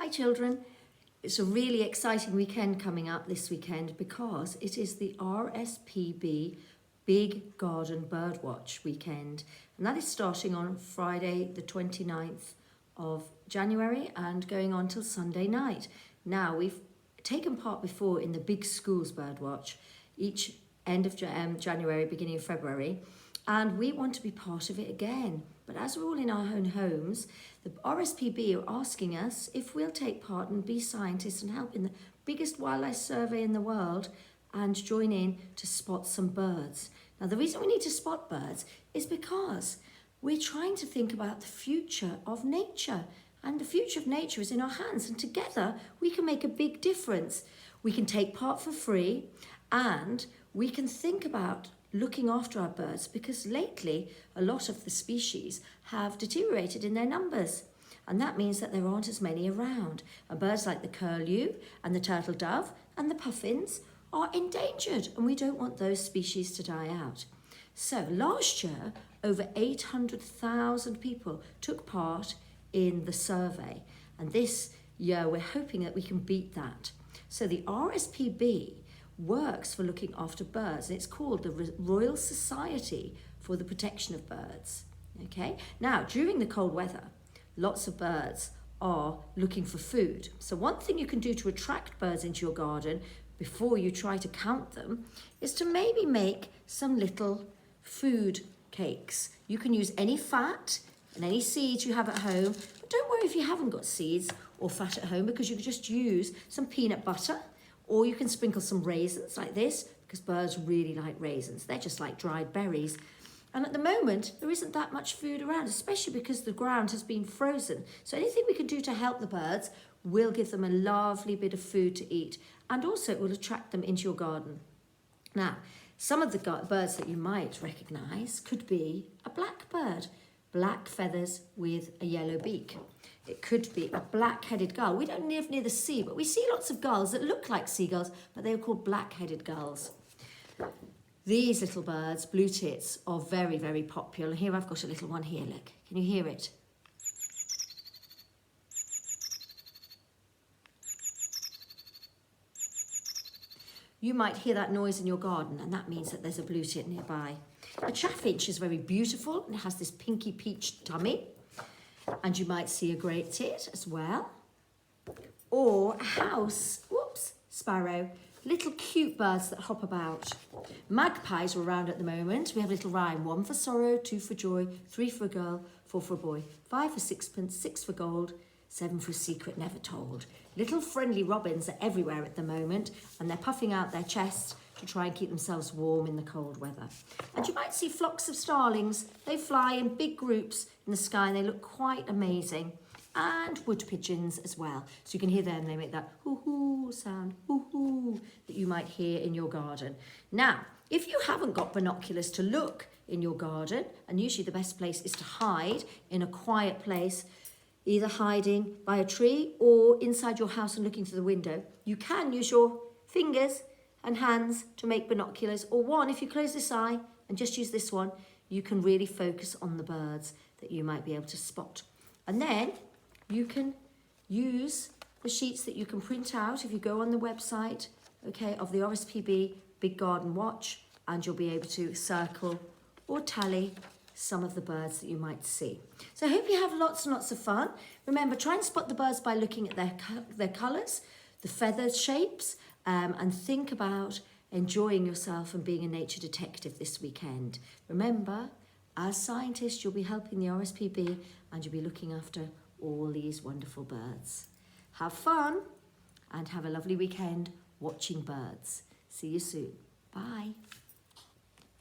Hi children, it's a really exciting weekend coming up this weekend because it is the RSPB Big Garden Birdwatch weekend, and that is starting on Friday the 29th of January and going on till Sunday night. Now, we've taken part before in the big schools birdwatch each end of January, beginning of February, and we want to be part of it again. But as we're all in our own homes, the RSPB are asking us if we'll take part and be scientists and help in the biggest wildlife survey in the world and join in to spot some birds. Now, the reason we need to spot birds is because we're trying to think about the future of nature, and the future of nature is in our hands, and together we can make a big difference. We can take part for free, and we can think about looking after our birds, because lately a lot of the species have deteriorated in their numbers, and that means that there aren't as many around. And birds like the curlew and the turtle dove and the puffins are endangered, and we don't want those species to die out. So last year, over 800,000 people took part in the survey, and this year we're hoping that we can beat that. So the RSPB works for looking after birds, and it's called the Royal Society for the Protection of Birds. Okay, now during the cold weather, lots of birds are looking for food. So one thing you can do to attract birds into your garden before you try to count them is to maybe make some little food cakes. You can use any fat and any seeds you have at home, but don't worry if you haven't got seeds or fat at home, because you can just use some peanut butter, or you can sprinkle some raisins like this, because birds really like raisins. They're just like dried berries. And at the moment, there isn't that much food around, especially because the ground has been frozen. So anything we can do to help the birds will give them a lovely bit of food to eat, and also it will attract them into your garden. Now, some of the birds that you might recognise could be a blackbird, black feathers with a yellow beak. It could be a black-headed gull. We don't live near the sea, but we see lots of gulls that look like seagulls, but they are called black-headed gulls. These little birds, blue tits, are very, very popular. Here I've got a little one here, look. Can you hear it? You might hear that noise in your garden, and that means that there's a blue tit nearby. A chaffinch is very beautiful, and it has this pinky peach tummy. And you might see a great tit as well. Or a house, sparrow. Little cute birds that hop about. Magpies are around at the moment. We have a little rhyme: 1 for sorrow, 2 for joy, 3 for a girl, 4 for a boy, 5 for sixpence, 6 for gold, 7 for a secret never told. Little friendly robins are everywhere at the moment, and they're puffing out their chests to try and keep themselves warm in the cold weather. And you might see flocks of starlings. They fly in big groups in the sky, and they look quite amazing. And wood pigeons as well. So you can hear them, they make that hoo-hoo sound, hoo-hoo, that you might hear in your garden. Now, if you haven't got binoculars to look in your garden, and usually the best place is to hide in a quiet place, either hiding by a tree or inside your house and looking through the window, you can use your fingers and hands to make binoculars, or one, if you close this eye and just use this one, you can really focus on the birds that you might be able to spot. And then you can use the sheets that you can print out if you go on the website, okay, of the RSPB Big Garden Watch, and you'll be able to circle or tally some of the birds that you might see. So I hope you have lots and lots of fun. Remember, try and spot the birds by looking at their colours, the feather shapes, and think about enjoying yourself and being a nature detective this weekend. Remember, as scientists, you'll be helping the RSPB, and you'll be looking after all these wonderful birds. Have fun and have a lovely weekend watching birds. See you soon. Bye.